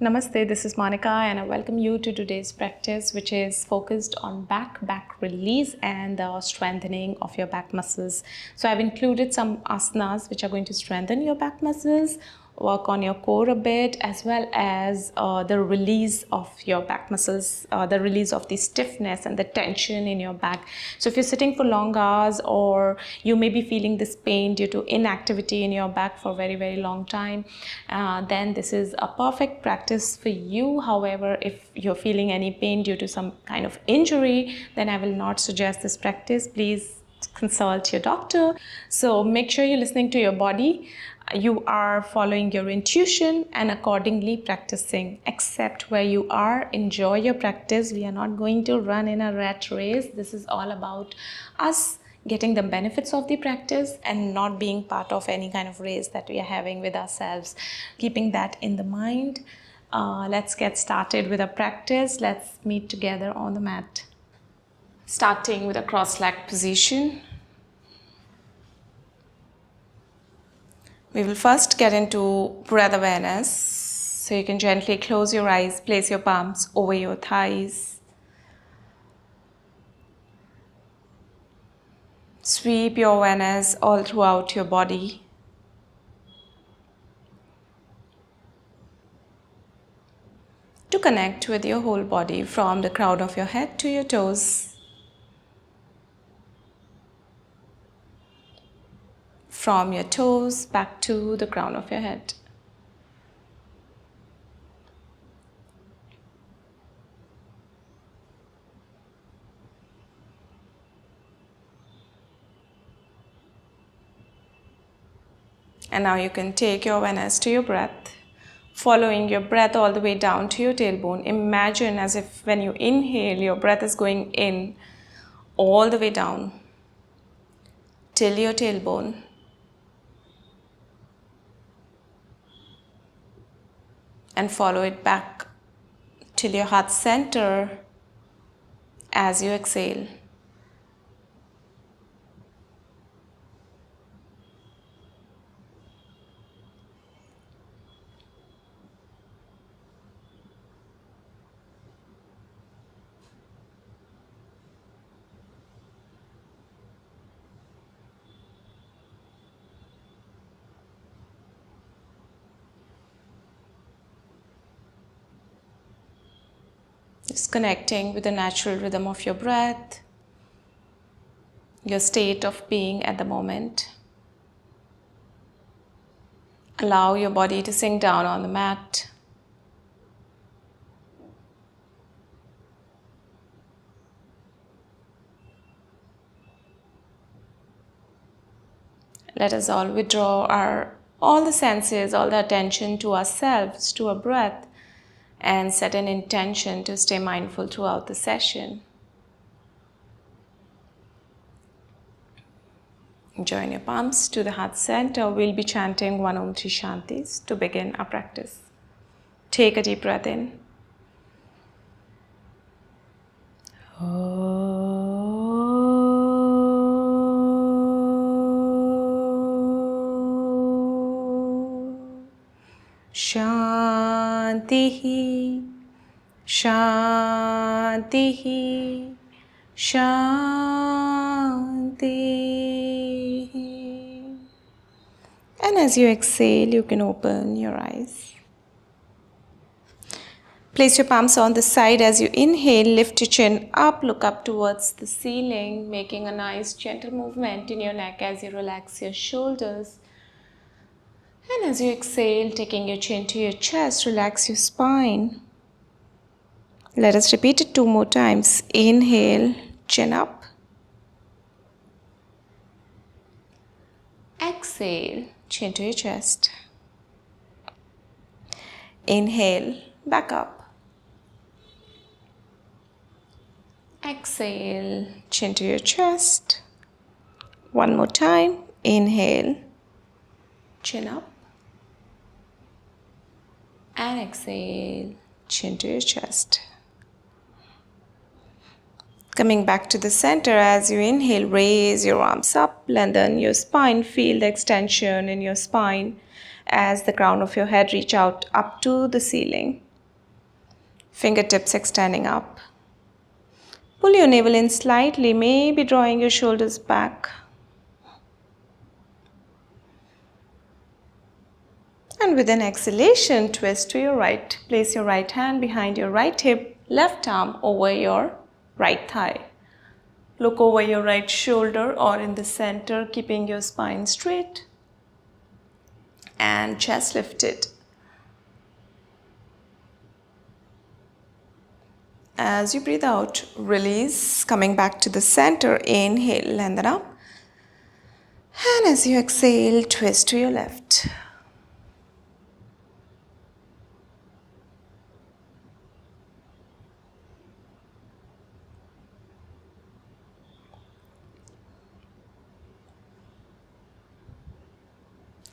Namaste, this is Monica and I welcome you to today's practice, which is focused on back release and the strengthening of your back muscles. So I've included some asanas which are going to strengthen your back muscles, work on your core a bit, as well as the release of your back muscles, the release of the stiffness and the tension in your back. So if you're sitting for long hours or you may be feeling this pain due to inactivity in your back for a very long time, then this is a perfect practice for you. However, if you're feeling any pain due to some kind of injury, then I will not suggest this practice. Please consult your doctor. So make sure you're listening to your body. You are following your intuition and accordingly practicing. Accept where you are, enjoy your practice. We are not going to run in a rat race. This is all about us getting the benefits of the practice and not being part of any kind of race that we are having with ourselves. Keeping that in the mind, let's get started with our practice. Let's meet together on the mat. Starting with a cross-legged position. We will first get into breath awareness. So you can gently close your eyes, place your palms over your thighs. Sweep your awareness all throughout your body. To connect with your whole body from the crown of your head to your toes. From your toes back to the crown of your head. And now you can take your awareness to your breath, following your breath all the way down to your tailbone. Imagine as if when you inhale, your breath is going in all the way down till your tailbone. And follow it back till your heart center as you exhale. Just connecting with the natural rhythm of your breath, your state of being at the moment. Allow your body to sink down on the mat. Let us all withdraw all the senses, all the attention to ourselves, to our breath, and set an intention to stay mindful throughout the session. Join your palms to the heart center. We'll be chanting 1 Om 3 Shantis to begin our practice. Take a deep breath in. Shantihi, Shantihi, Shantihi. And as you exhale, you can open your eyes. Place your palms on the side as you inhale. Lift your chin up, look up towards the ceiling, making a nice gentle movement in your neck as you relax your shoulders. And as you exhale, taking your chin to your chest, relax your spine. Let us repeat it 2 more times. Inhale, chin up. Exhale, chin to your chest. Inhale, back up. Exhale, chin to your chest. 1 more time. Inhale, chin up. And exhale, chin to your chest. Coming back to the center, as you inhale, raise your arms up, lengthen your spine, feel the extension in your spine as the crown of your head reach out up to the ceiling. Fingertips extending up. Pull your navel in slightly, maybe drawing your shoulders back. And with an exhalation, twist to your right. Place your right hand behind your right hip, left arm over your right thigh. Look over your right shoulder or in the center, keeping your spine straight. And chest lifted. As you breathe out, release, coming back to the center. Inhale, lengthen up. And as you exhale, twist to your left.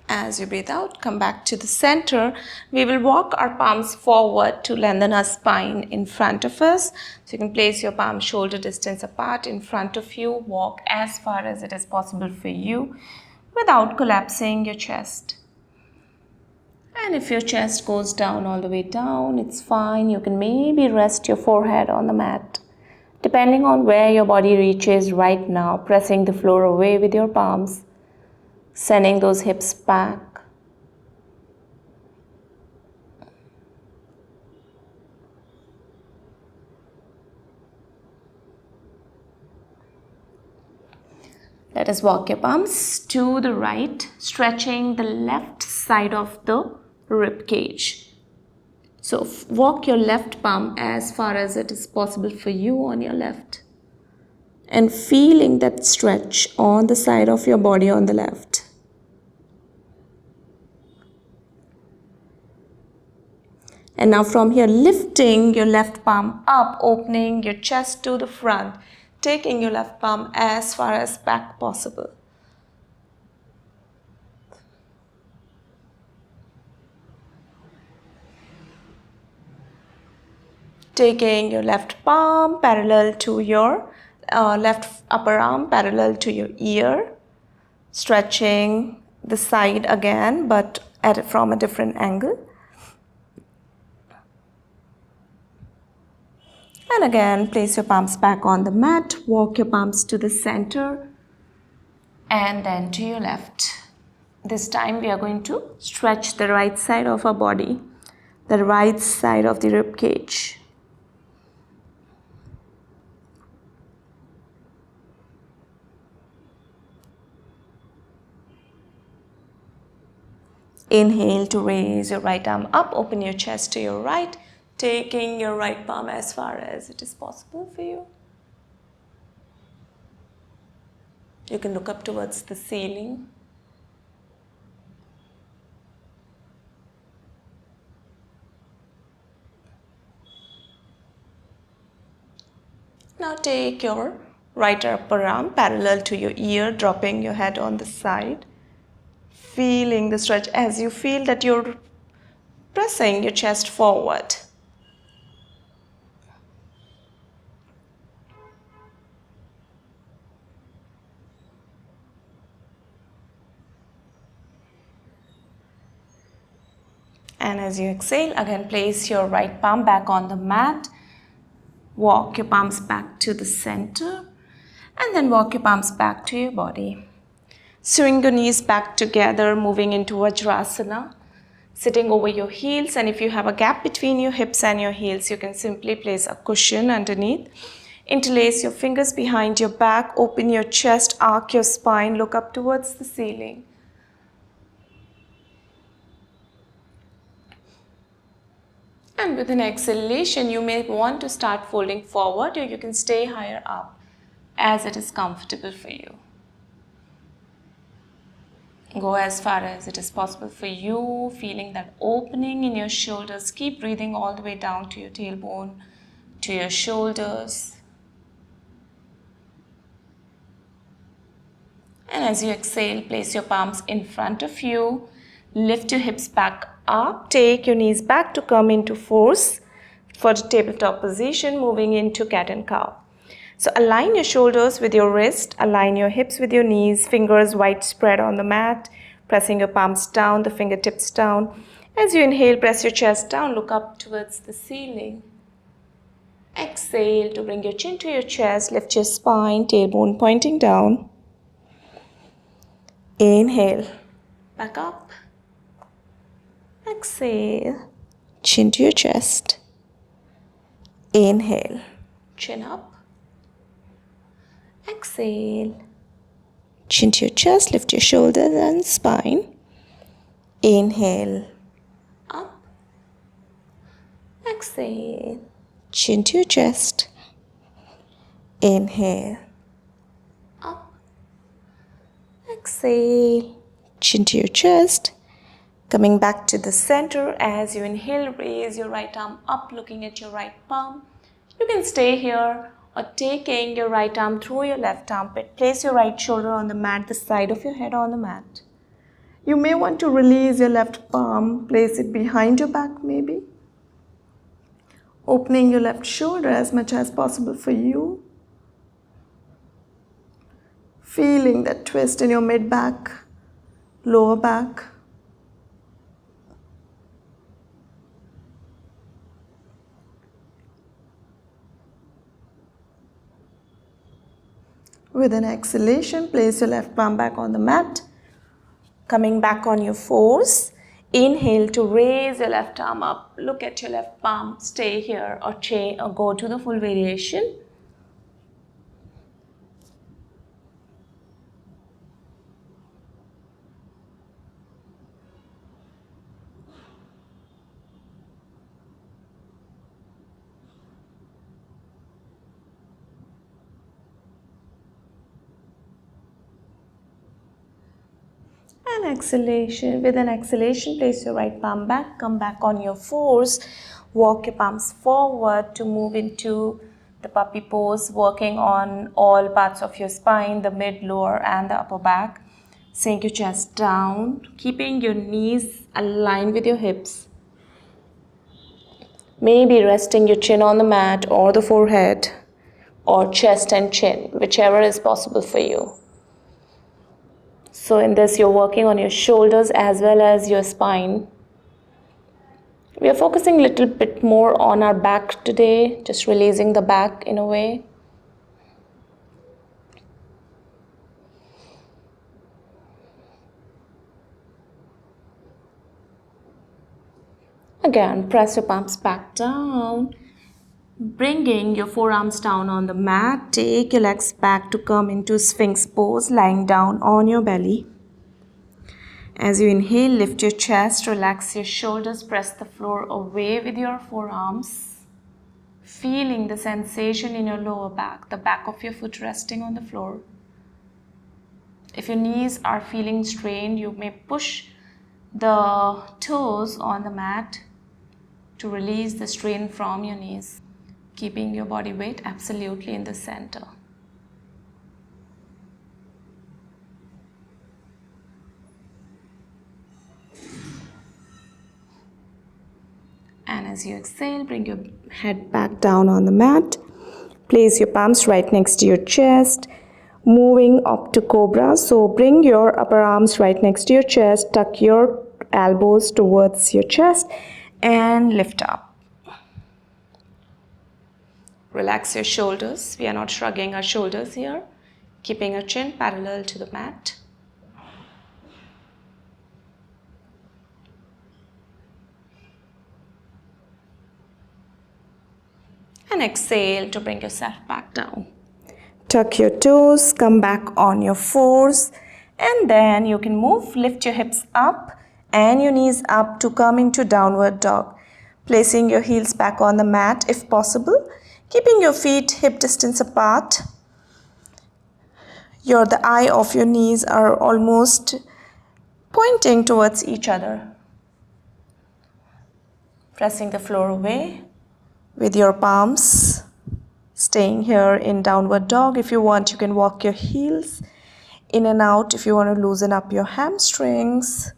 As you breathe out, come back to the center. We will walk our palms forward to lengthen our spine in front of us. So you can place your palms shoulder distance apart in front of you. Walk as far as it is possible for you without collapsing your chest. And if your chest goes down all the way down, it's fine. You can maybe rest your forehead on the mat. Depending on where your body reaches right now, pressing the floor away with your palms. Sending those hips back. Let us walk your palms to the right, stretching the left side of the rib cage. So walk your left palm as far as it is possible for you on your left. And feeling that stretch on the side of your body on the left. And now from here, lifting your left palm up, opening your chest to the front, taking your left palm as far as back possible. Taking your left palm parallel to your left upper arm, parallel to your ear. Stretching the side again, but from a different angle. And again, place your palms back on the mat. Walk your palms to the center and then to your left. This time we are going to stretch the right side of our body, the right side of the rib cage. Inhale to raise your right arm up, open your chest to your right. Taking your right palm as far as it is possible for you. You can look up towards the ceiling. Now take your right upper arm parallel to your ear, dropping your head on the side. Feeling the stretch as you feel that you're pressing your chest forward. And as you exhale, again place your right palm back on the mat. Walk your palms back to the center. And then walk your palms back to your body. Swing your knees back together, moving into Vajrasana. Sitting over your heels. And if you have a gap between your hips and your heels, you can simply place a cushion underneath. Interlace your fingers behind your back. Open your chest, arc your spine, look up towards the ceiling. And with an exhalation, you may want to start folding forward, or you can stay higher up as it is comfortable for you. Go as far as it is possible for you, feeling that opening in your shoulders. Keep breathing all the way down to your tailbone, to your shoulders. And as you exhale, place your palms in front of you. Lift your hips back up. Take your knees back to come into force for the tabletop position, moving into cat and cow. So align your shoulders with your wrist, align your hips with your knees, fingers widespread on the mat, pressing your palms down, the fingertips down. As you inhale, press your chest down, look up towards the ceiling. Exhale to bring your chin to your chest, lift your spine, tailbone pointing down. Inhale, back up. Exhale, chin to your chest. Inhale, chin up. Exhale, chin to your chest, lift your shoulders and spine. Inhale, up. Exhale, chin to your chest. Inhale, up. Exhale, chin to your chest. Coming back to the center. As you inhale, raise your right arm up, looking at your right palm. You can stay here or taking your right arm through your left armpit. Place your right shoulder on the mat, the side of your head on the mat. You may want to release your left palm, place it behind your back maybe. Opening your left shoulder as much as possible for you. Feeling that twist in your mid back, lower back. With an exhalation, place your left palm back on the mat. Coming back on your fours. Inhale to raise your left arm up. Look at your left palm. Stay here or go to the full variation. And exhalation. With an exhalation, place your right palm back. Come back on your fours. Walk your palms forward to move into the puppy pose, working on all parts of your spine, the mid, lower and the upper back. Sink your chest down, keeping your knees aligned with your hips. Maybe resting your chin on the mat or the forehead, or chest and chin, whichever is possible for you. So in this, you're working on your shoulders as well as your spine. We are focusing a little bit more on our back today, just releasing the back in a way. Again, press your palms back down. Bringing your forearms down on the mat, take your legs back to come into Sphinx pose, lying down on your belly. As you inhale, lift your chest, relax your shoulders, press the floor away with your forearms. Feeling the sensation in your lower back, the back of your foot resting on the floor. If your knees are feeling strained, you may push the toes on the mat to release the strain from your knees. Keeping your body weight absolutely in the center. And as you exhale, bring your head back down on the mat. Place your palms right next to your chest. Moving up to cobra. So bring your upper arms right next to your chest. Tuck your elbows towards your chest and lift up. Relax your shoulders. We are not shrugging our shoulders here. Keeping our chin parallel to the mat. And exhale to bring yourself back down. Tuck your toes, come back on your fours, and then you can move, lift your hips up and your knees up to come into downward dog. Placing your heels back on the mat if possible. Keeping your feet hip distance apart. The eye of your knees are almost pointing towards each other. Pressing the floor away with your palms. Staying here in downward dog. If you want, you can walk your heels in and out if you want to loosen up your hamstrings.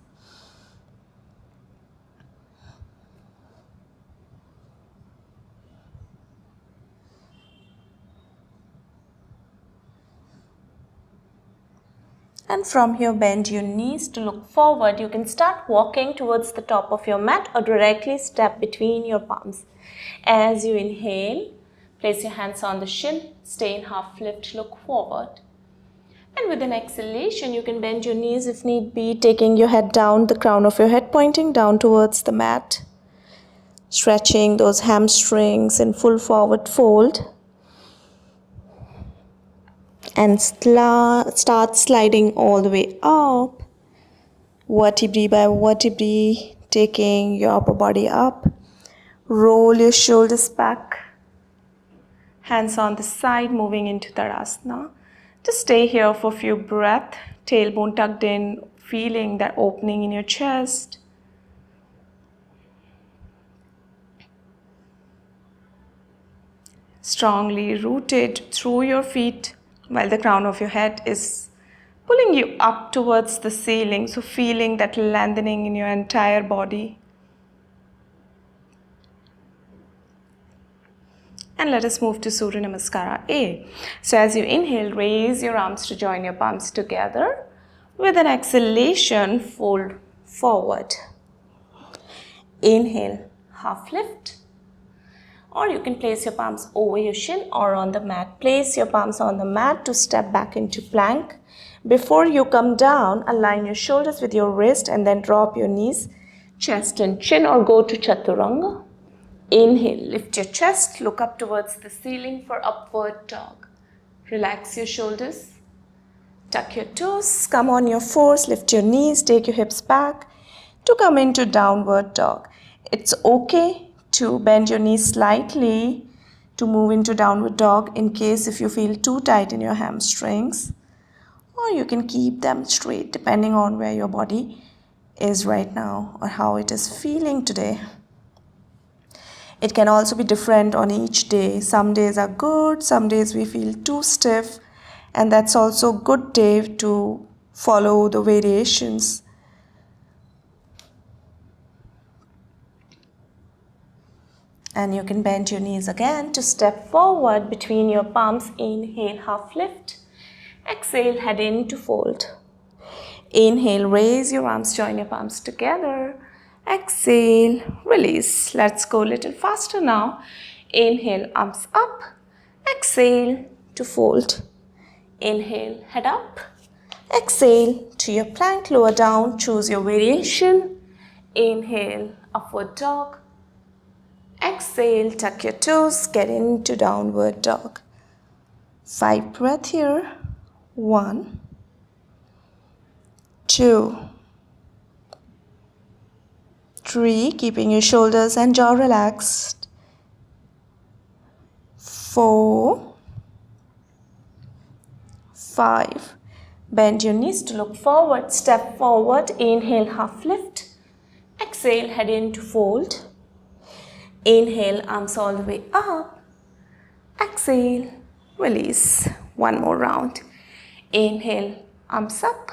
And from here, bend your knees to look forward. You can start walking towards the top of your mat or directly step between your palms. As you inhale, Place your hands on the shin, stay in half lift, look forward. And with an exhalation, you can bend your knees if need be, taking your head down, the crown of your head pointing down towards the mat. Stretching those hamstrings in full forward fold. And start sliding all the way up, vertebrae by vertebrae, taking your upper body up. Roll your shoulders back, hands on the side, moving into Tadasana. Just stay here for a few breaths, tailbone tucked in, feeling that opening in your chest. Strongly rooted through your feet while the crown of your head is pulling you up towards the ceiling. So feeling that lengthening in your entire body. And let us move to Surya Namaskara A. So as you inhale, raise your arms to join your palms together. With an exhalation, fold forward. Inhale, half lift. Or you can place your palms over your shin or on the mat. Place your palms on the mat to step back into plank. Before you come down, align your shoulders with your wrist and then drop your knees, chest and chin, or go to Chaturanga. Inhale, lift your chest, look up towards the ceiling for upward dog. Relax your shoulders, tuck your toes, come on your fours, lift your knees, take your hips back to come into downward dog. It's okay to bend your knees slightly to move into downward dog in case if you feel too tight in your hamstrings, or you can keep them straight depending on where your body is right now or how it is feeling today. It can also be different on each day. Some days are good, some days we feel too stiff, and that's also a good day to follow the variations. And you can bend your knees again to step forward between your palms. Inhale, half lift. Exhale, head in to fold. Inhale, raise your arms, join your palms together. Exhale, release. Let's go a little faster now. Inhale, arms up. Exhale to fold. Inhale, head up. Exhale to your plank, lower down. Choose your variation. Inhale, upward dog. Exhale, tuck your toes, get into downward dog. 5 breaths here. 1, 2, 3, keeping your shoulders and jaw relaxed. 4, 5. Bend your knees to look forward. Step forward. Inhale, half lift. Exhale, head into fold. Inhale, arms all the way up. Exhale, release. One more round. Inhale, arms up.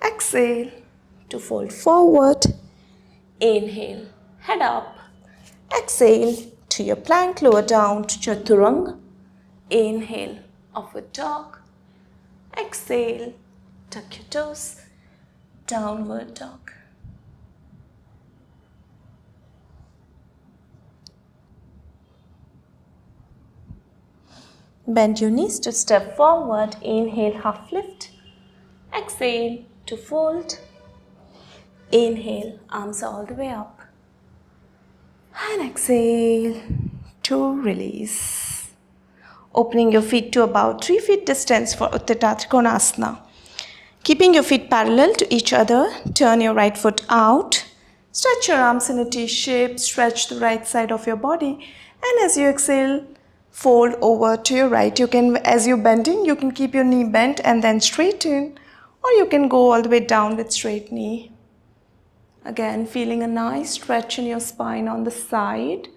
Exhale to fold forward. Inhale, head up. Exhale to your plank, lower down to Chaturanga. Inhale, upward dog. Exhale, tuck your toes, downward dog. Bend your knees to step forward. Inhale, half lift. Exhale to fold. Inhale, arms all the way up. And exhale to release. Opening your feet to about 3 feet distance for Utthita Trikonasana. Keeping your feet parallel to each other, turn your right foot out. Stretch your arms in a T shape. Stretch the right side of your body. And as you exhale, fold over to your right. You can, as you're bending, you can keep your knee bent and then straighten, or you can go all the way down with straight knee. Again, feeling a nice stretch in your spine on the side.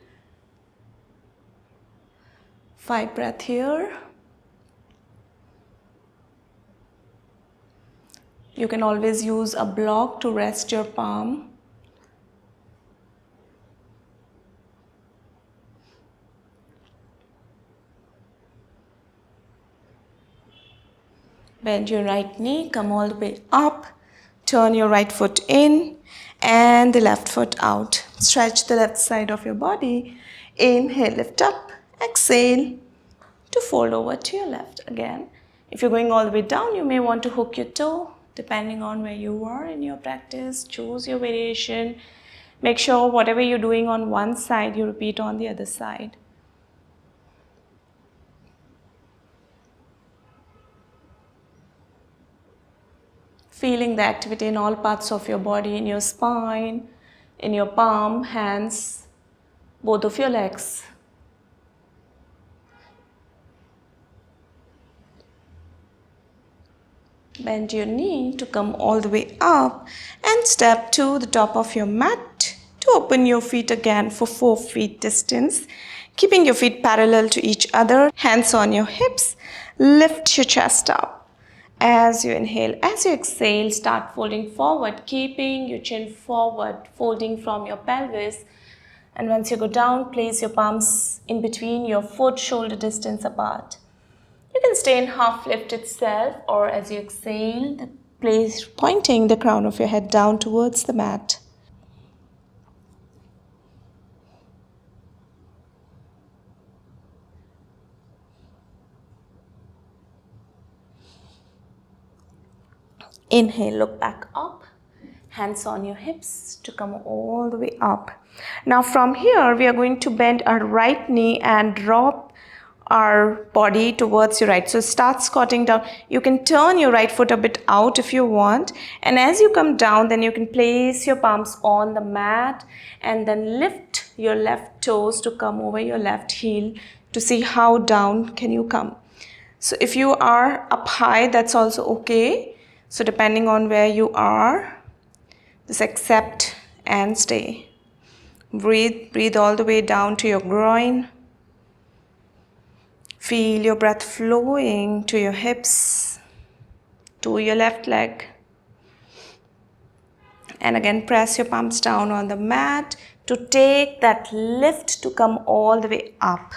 5 breaths here. You can always use a block to rest your palm. Bend your right knee, come all the way up, turn your right foot in and the left foot out. Stretch the left side of your body. Inhale, lift up. Exhale to fold over to your left. Again, if you're going all the way down, you may want to hook your toe. Depending on where you are in your practice, choose your variation. Make sure whatever you're doing on one side, you repeat on the other side. Feeling the activity in all parts of your body, in your spine, in your palm, hands, both of your legs. Bend your knee to come all the way up and step to the top of your mat to open your feet again for 4 feet distance. Keeping your feet parallel to each other, hands on your hips, lift your chest up. As you inhale, as you exhale, start folding forward, keeping your chin forward, folding from your pelvis. And once you go down, place your palms in between your foot, shoulder distance apart. You can stay in half lift itself, or as you exhale, place pointing the crown of your head down towards the mat. Inhale, look back up, hands on your hips to come all the way up. Now from here, we are going to bend our right knee and drop our body towards your right. So start squatting down. You can turn your right foot a bit out if you want. And as you come down, then you can place your palms on the mat and then lift your left toes to come over your left heel to see how down can you come. So if you are up high, that's also okay. So depending on where you are, just accept and stay. Breathe all the way down to your groin. Feel your breath flowing to your hips, to your left leg. And again, press your palms down on the mat to take that lift to come all the way up.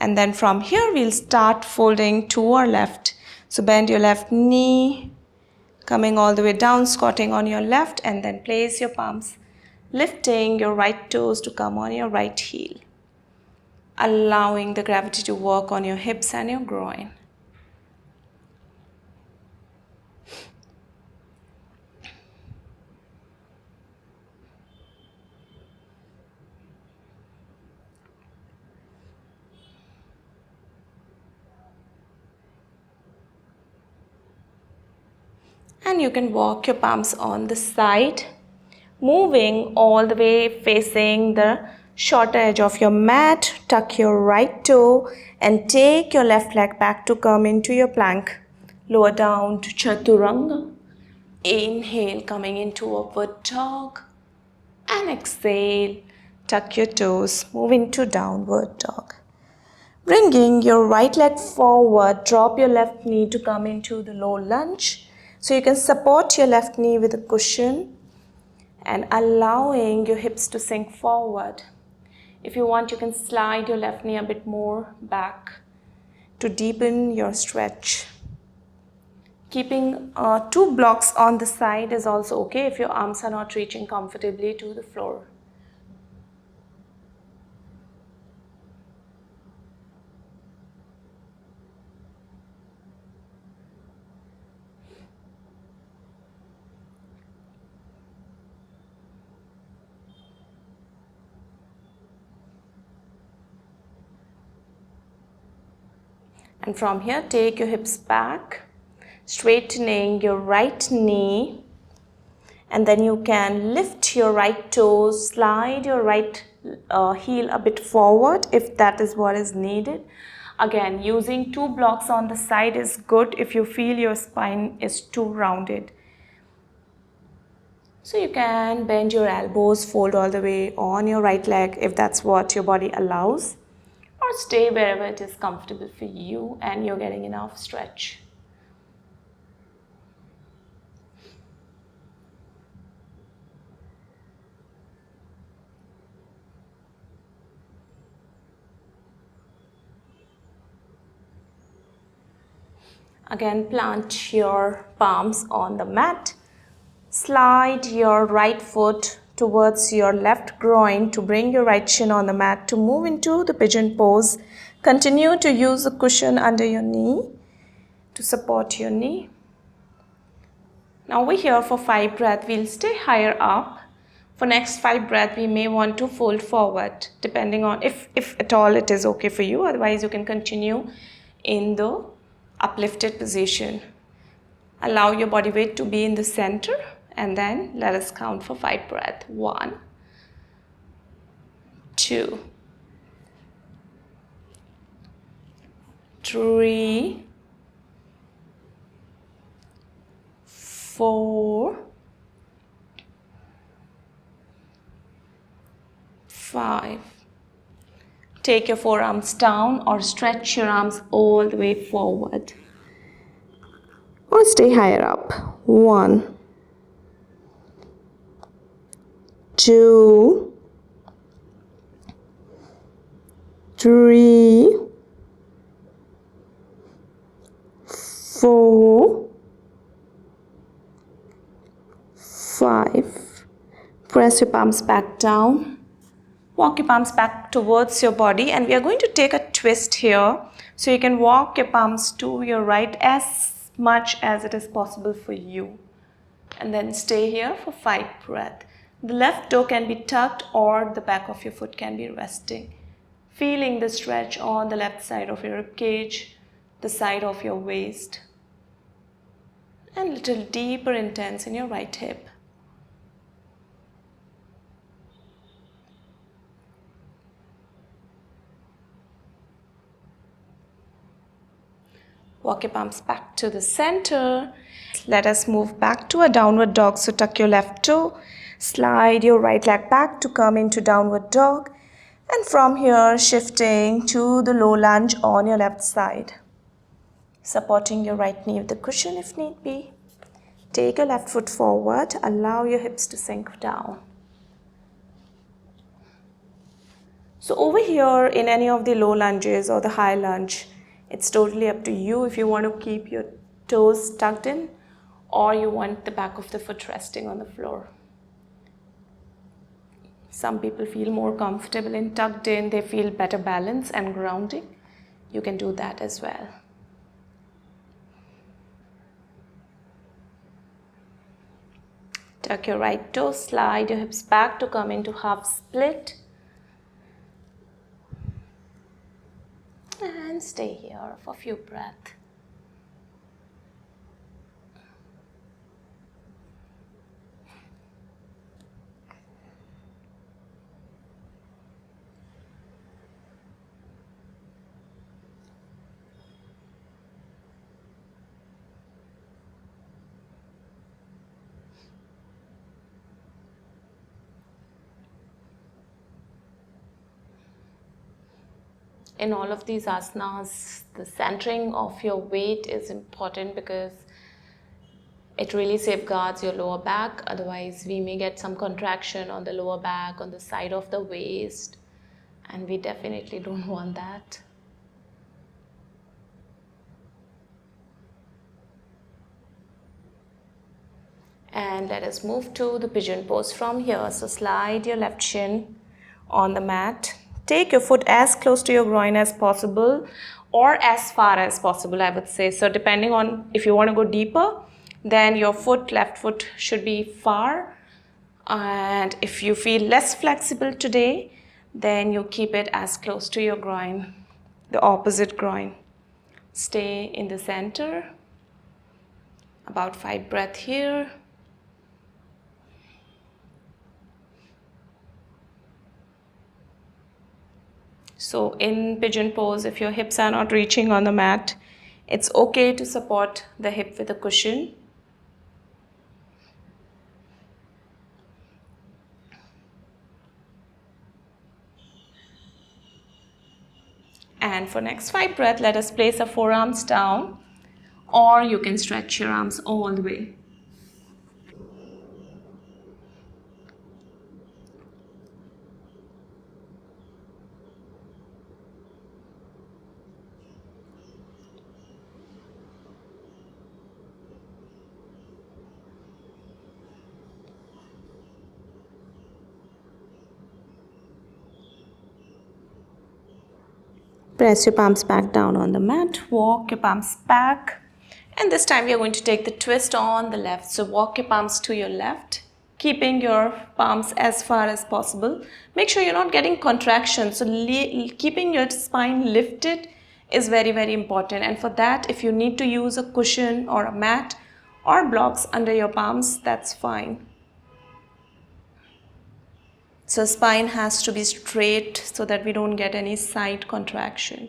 And then from here, we'll start folding to our left. So bend your left knee, coming all the way down, squatting on your left, and then place your palms, lifting your right toes to come on your right heel, allowing the gravity to work on your hips and your groin. And you can walk your palms on the side, moving all the way facing the shorter edge of your mat. Tuck your right toe and take your left leg back to come into your plank. Lower down to chaturanga. Inhale, coming into upward dog. And exhale, tuck your toes, move into downward dog. Bringing your right leg forward, drop your left knee to come into the low lunge. So you can support your left knee with a cushion and allowing your hips to sink forward. If you want, you can slide your left knee a bit more back to deepen your stretch. Keeping 2 blocks on the side is also okay if your arms are not reaching comfortably to the floor. And from here, take your hips back, straightening your right knee, and then you can lift your right toes, slide your right heel a bit forward if that is what is needed. Again, using 2 blocks on the side is good if you feel your spine is too rounded. So you can bend your elbows, fold all the way on your right leg if that's what your body allows, or stay wherever it is comfortable for you and you're getting enough stretch. Again, plant your palms on the mat. Slide your right foot towards your left groin to bring your right shin on the mat to move into the pigeon pose. Continue to use the cushion under your knee to support your knee. Now we're here for 5 breaths. We'll stay higher up. For next 5 breaths, we may want to fold forward, depending on if at all it is okay for you. Otherwise, you can continue in the uplifted position. Allow your body weight to be in the center, and then let us count for 5 breaths. 1, 2, 3, 4, 5. Take your forearms down or stretch your arms all the way forward. Or stay higher up. 1, 2, 3, 4, 5. Press your palms back down. Walk your palms back towards your body, and we are going to take a twist here. So you can walk your palms to your right as much as it is possible for you. And then stay here for 5 breaths. The left toe can be tucked or the back of your foot can be resting. Feeling the stretch on the left side of your rib cage, the side of your waist, and a little deeper intense in your right hip. Walk your palms back to the center. Let us move back to a downward dog. So tuck your left toe, slide your right leg back to come into downward dog. And from here, shifting to the low lunge on your left side. Supporting your right knee with the cushion if need be. Take your left foot forward. Allow your hips to sink down. So over here in any of the low lunges or the high lunge, it's totally up to you if you want to keep your toes tucked in or you want the back of the foot resting on the floor. Some people feel more comfortable in tucked in, they feel better balance and grounding. You can do that as well. Tuck your right toe, slide your hips back to come into half split. And stay here for a few breaths. In all of these asanas, the centering of your weight is important because it really safeguards your lower back. Otherwise, we may get some contraction on the lower back, on the side of the waist, and we definitely don't want that. And let us move to the pigeon pose from here. So slide your left shin on the mat. Take your foot as close to your groin as possible or as far as possible, I would say. So depending on if you want to go deeper, then your foot, left foot should be far. And if you feel less flexible today, then you keep it as close to your groin, the opposite groin. Stay in the center. About 5 breaths here. So in pigeon pose, if your hips are not reaching on the mat, it's okay to support the hip with a cushion. And for next 5 breaths, let us place our forearms down, or you can stretch your arms all the way. Press your palms back down on the mat. Walk your palms back. And this time we are going to take the twist on the left. So walk your palms to your left, keeping your palms as far as possible. Make sure you're not getting contraction. So keeping your spine lifted is very, very important. And for that, if you need to use a cushion or a mat or blocks under your palms, that's fine. So spine has to be straight so that we don't get any side contraction.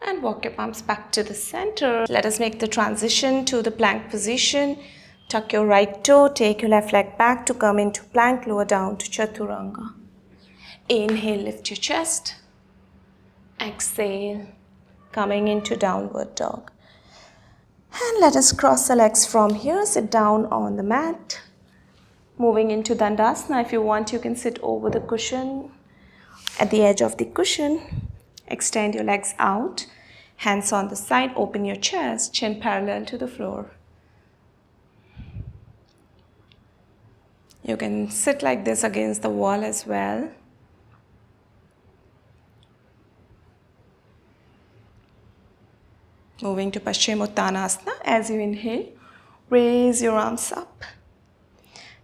And walk your palms back to the center. Let us make the transition to the plank position. Tuck your right toe, take your left leg back to come into plank, lower down to chaturanga. Inhale, lift your chest. Exhale, coming into downward dog. And let us cross the legs from here, sit down on the mat. Moving into Dandasana, if you want, you can sit over the cushion, at the edge of the cushion. Extend your legs out, hands on the side, open your chest, chin parallel to the floor. You can sit like this against the wall as well. Moving to Paschimottanasana. As you inhale, raise your arms up.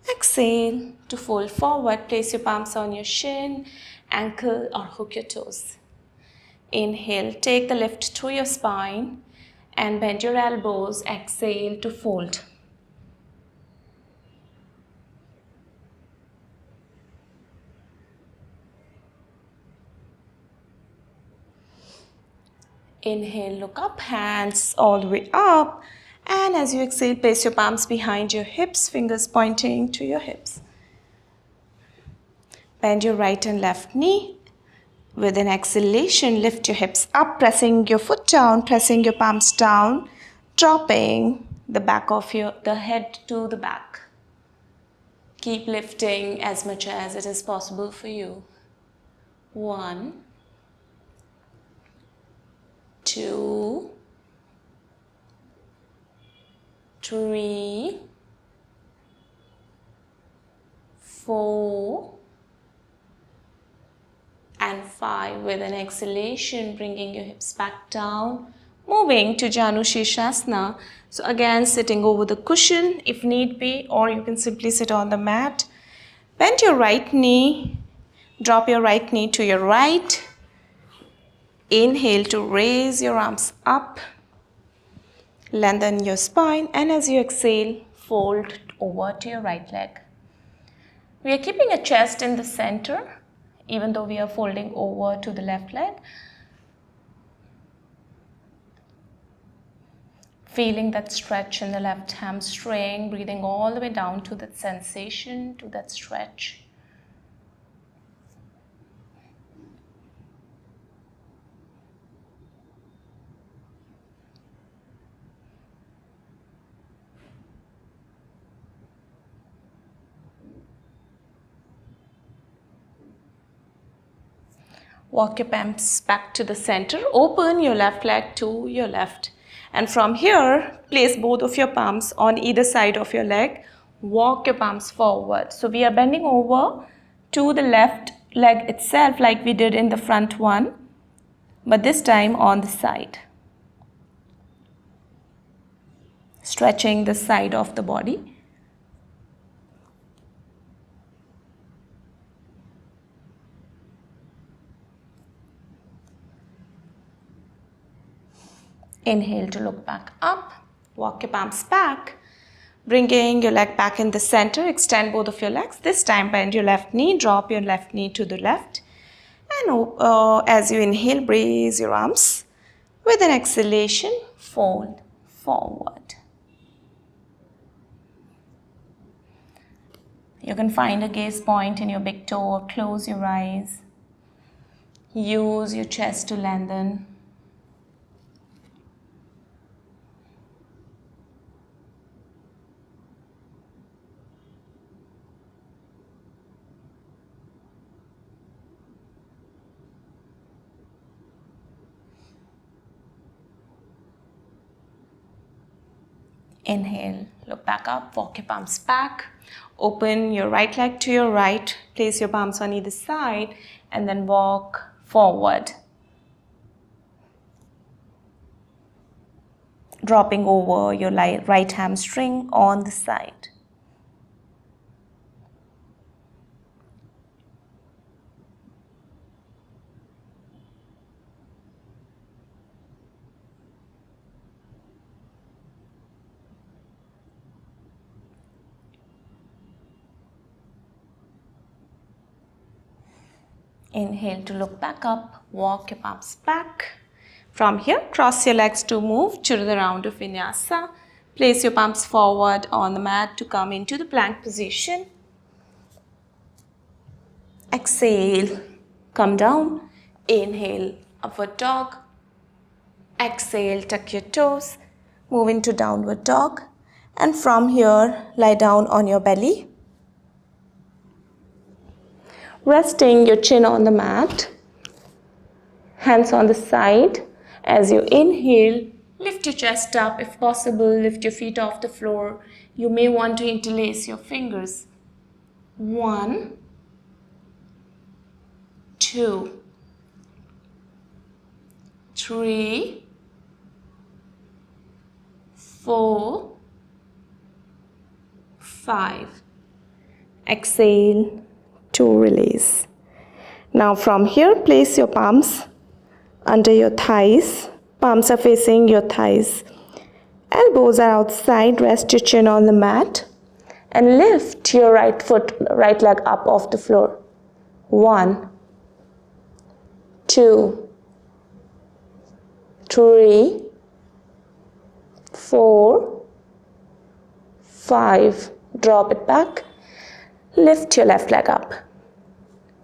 Exhale to fold forward. Place your palms on your shin, ankle or hook your toes. Inhale, take the lift through your spine and bend your elbows. Exhale to fold. Inhale, look up, hands all the way up. And as you exhale, place your palms behind your hips, fingers pointing to your hips. Bend your right and left knee. With an exhalation, lift your hips up, pressing your foot down, pressing your palms down, dropping the back of the head to the back. Keep lifting as much as it is possible for you. 1, 2, 3, 4, and 5. With an exhalation, bringing your hips back down, moving to Janu Shirshasana. So again, sitting over the cushion if need be, or you can simply sit on the mat. Bend your right knee, drop your right knee to your right. Inhale to raise your arms up, lengthen your spine, and as you exhale, fold over to your right leg. We are keeping a chest in the center, even though we are folding over to the left leg. Feeling that stretch in the left hamstring, breathing all the way down to that sensation, to that stretch. Walk your palms back to the center. Open your left leg to your left. And from here, place both of your palms on either side of your leg. Walk your palms forward. So we are bending over to the left leg itself like we did in the front one, but this time on the side. Stretching the side of the body. Inhale to look back up, walk your palms back, bringing your leg back in the center, extend both of your legs. This time bend your left knee, drop your left knee to the left. And as you inhale, raise your arms. With an exhalation, fold forward. You can find a gaze point in your big toe or close your eyes. Use your chest to lengthen. Inhale, look back up, walk your palms back, open your right leg to your right, place your palms on either side, and then walk forward, dropping over your right hamstring on the side. Inhale to look back up, walk your palms back. From here, cross your legs to move to the round of vinyasa. Place your palms forward on the mat to come into the plank position. Exhale, come down. Inhale, upward dog. Exhale, tuck your toes. Move into downward dog. And from here, lie down on your belly. Resting your chin on the mat, hands on the side. As you inhale, lift your chest up. If possible, lift your feet off the floor. You may want to interlace your fingers. 1, 2, 3, 4, 5. Exhale to release. Now from here, place your palms under your thighs. Palms are facing your thighs. Elbows are outside. Rest your chin on the mat and lift your right leg up off the floor. 1, 2, 3, 4, 5. Drop it back. Lift your left leg up.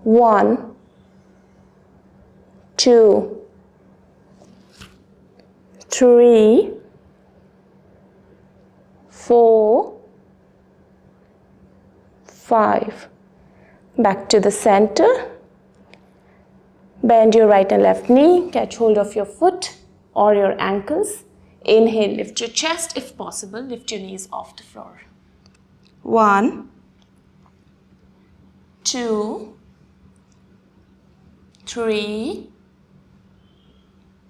1, 2, 3, 4, 5. Back to the center. Bend your right and left knee. Catch hold of your foot or your ankles. Inhale, lift your chest. If possible, lift your knees off the floor. 1, 2, 3,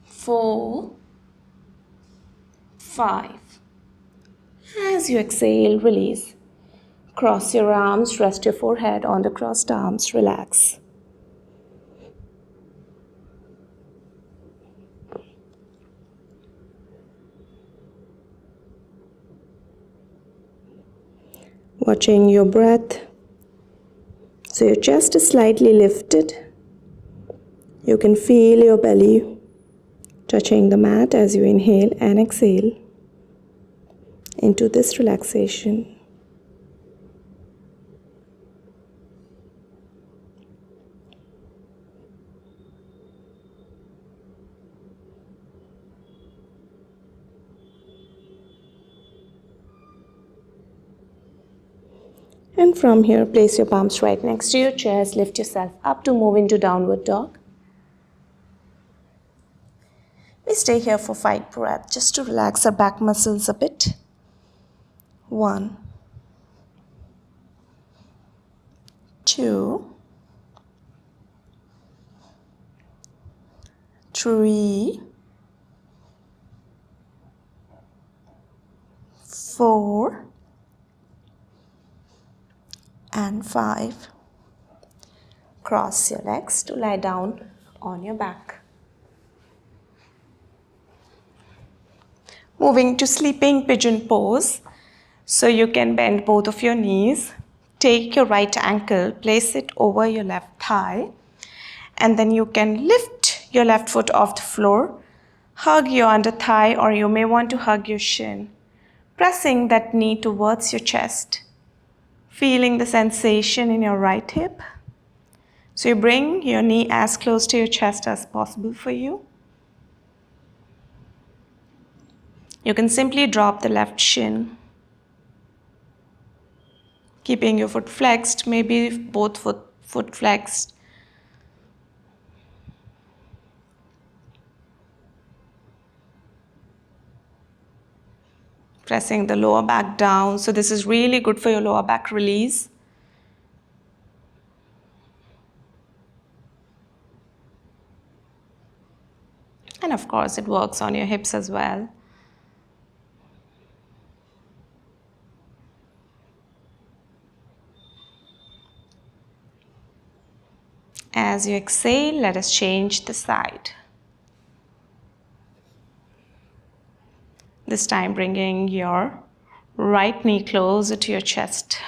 4, 5. As you exhale, release. Cross your arms, rest your forehead on the crossed arms, relax. Watching your breath. So your chest is slightly lifted. You can feel your belly touching the mat as you inhale and exhale into this relaxation. And from here, place your palms right next to your chest. Lift yourself up to move into downward dog. We stay here for 5 breaths just to relax our back muscles a bit. 1, 2, 3, 4, and 5. Cross your legs to lie down on your back. Moving to sleeping pigeon pose. So you can bend both of your knees. Take your right ankle, place it over your left thigh. And then you can lift your left foot off the floor. Hug your under thigh, or you may want to hug your shin. Pressing that knee towards your chest. Feeling the sensation in your right hip. So you bring your knee as close to your chest as possible for you. You can simply drop the left shin. Keeping your foot flexed, maybe both foot flexed. Pressing the lower back down. So this is really good for your lower back release. And of course, it works on your hips as well. As you exhale, let us change the side. This time bringing your right knee closer to your chest.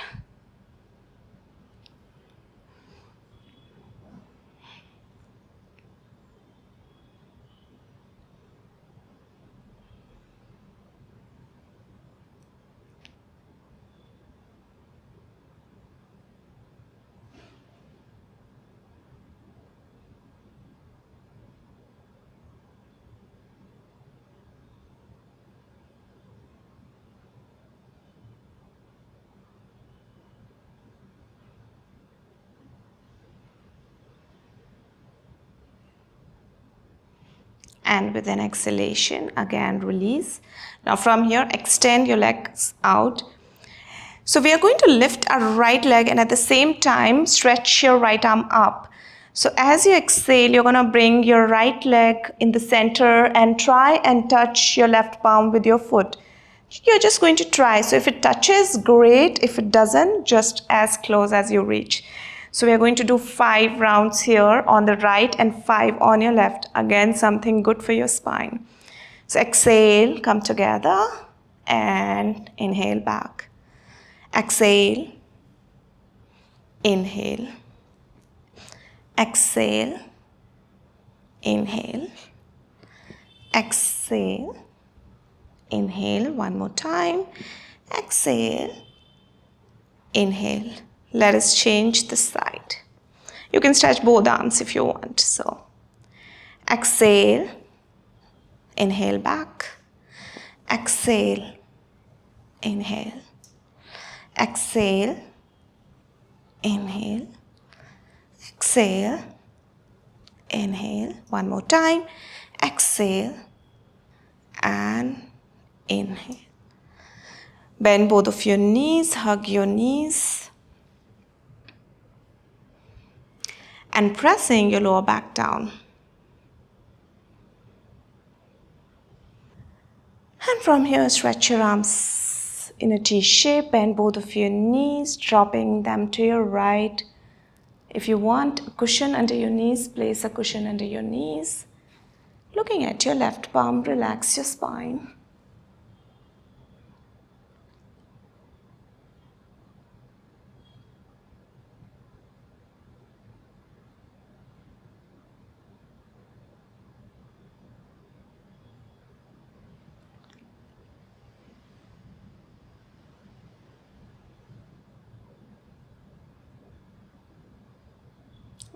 And with an exhalation, again release. Now from here, extend your legs out. So we are going to lift our right leg and at the same time, stretch your right arm up. So as you exhale, you're going to bring your right leg in the center and try and touch your left palm with your foot. You're just going to try. So if it touches, great. If it doesn't, just as close as you reach. So we are going to do 5 rounds here on the right and 5 on your left. Again, something good for your spine. So exhale, come together and inhale back. Exhale, inhale, exhale, inhale, exhale, inhale. One more time. Exhale, inhale. Let us change the side. You can stretch both arms if you want. So exhale, inhale back, exhale, inhale, exhale, inhale, exhale, inhale. One more time. Exhale and inhale. Bend both of your knees, hug your knees. And pressing your lower back down. And from here, stretch your arms in a T shape, bend both of your knees, dropping them to your right. If you want a cushion under your knees, place a cushion under your knees. Looking at your left palm, relax your spine.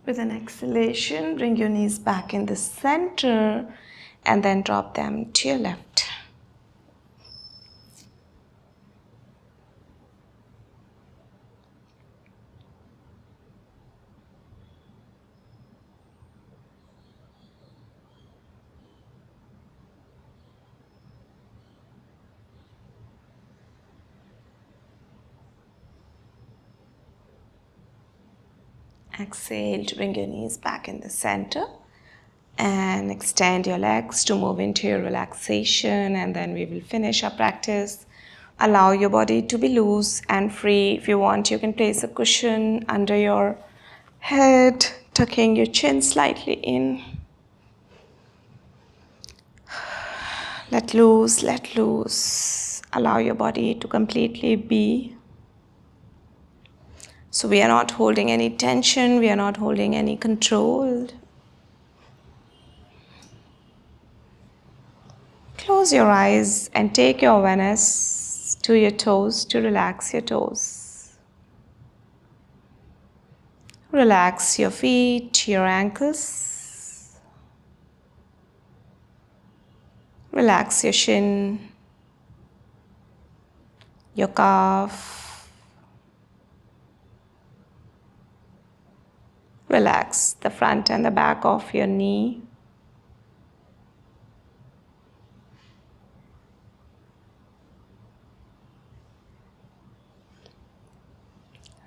With an exhalation, bring your knees back in the center and then drop them to your left. Exhale to bring your knees back in the center and extend your legs to move into your relaxation, and then we will finish our practice. Allow your body to be loose and free. If you want, you can place a cushion under your head, tucking your chin slightly in. Let loose, let loose. Allow your body to completely be. So we are not holding any tension, we are not holding any control. Close your eyes and take your awareness to your toes to relax your toes. Relax your feet, your ankles. Relax your shin, your calf. Relax the front and the back of your knee.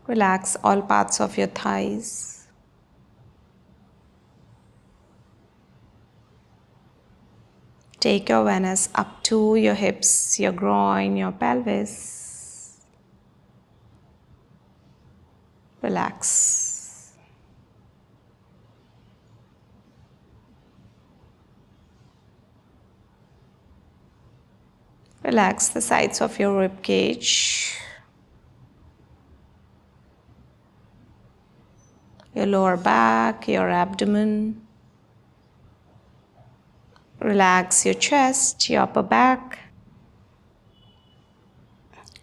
Relax all parts of your thighs. Take your awareness up to your hips, your groin, your pelvis. Relax. Relax the sides of your rib cage, your lower back, your abdomen. Relax your chest, your upper back.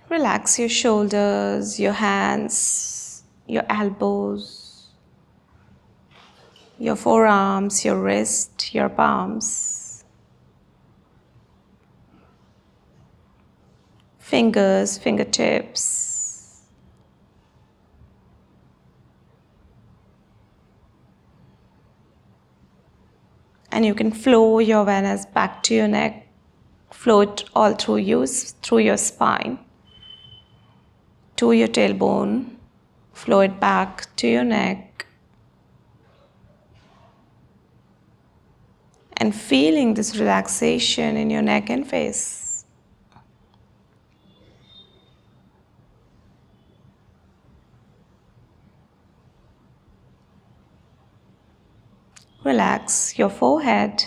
Relax your shoulders, your hands, your elbows, your forearms, your wrist, your palms, fingers, fingertips. And you can flow your awareness back to your neck, flow it all through you, through your spine, to your tailbone, flow it back to your neck. And feeling this relaxation in your neck and face. Relax your forehead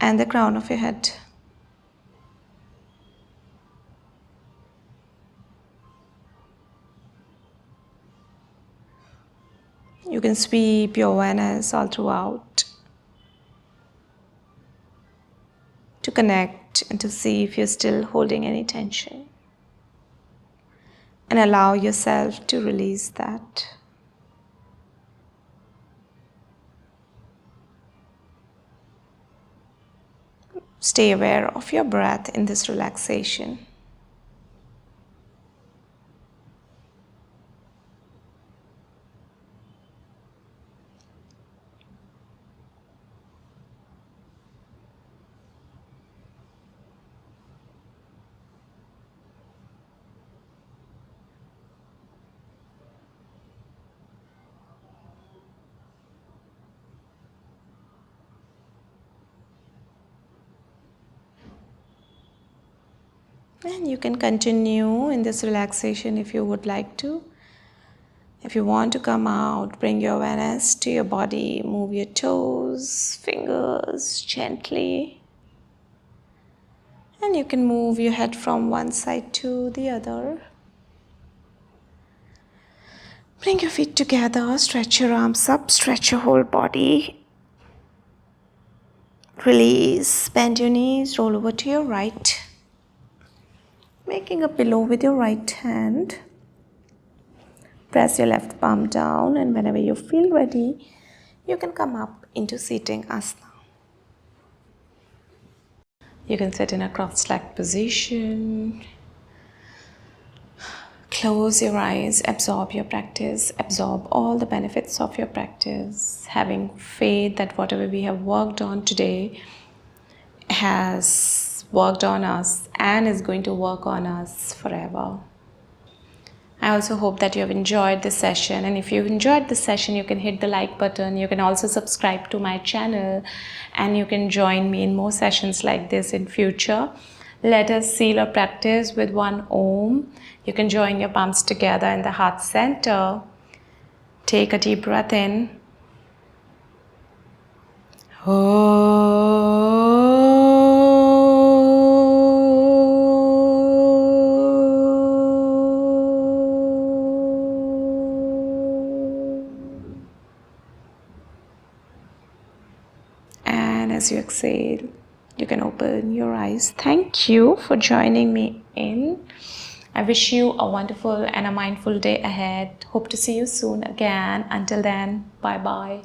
and the crown of your head. You can sweep your awareness all throughout to connect and to see if you're still holding any tension. And allow yourself to release that. Stay aware of your breath in this relaxation. And you can continue in this relaxation if you would like to. If you want to come out, bring your awareness to your body, move your toes, fingers gently. And you can move your head from one side to the other. Bring your feet together, stretch your arms up, stretch your whole body. Release, bend your knees, roll over to your right. Making a pillow with your right hand. Press your left palm down, and whenever you feel ready, you can come up into seating asana. You can sit in a cross-legged position. Close your eyes, absorb your practice, absorb all the benefits of your practice, having faith that whatever we have worked on today has worked on us and is going to work on us forever. I also hope that you have enjoyed this session, and if you've enjoyed this session, you can hit the like button. You can also subscribe to my channel, and you can join me in more sessions like this in future. Let us seal our practice with one Om. You can join your palms together in the heart center. Take a deep breath in. And as you exhale, you can open your eyes. Thank you for joining me in. I wish you a wonderful and a mindful day ahead. Hope to see you soon again. Until then, bye-bye.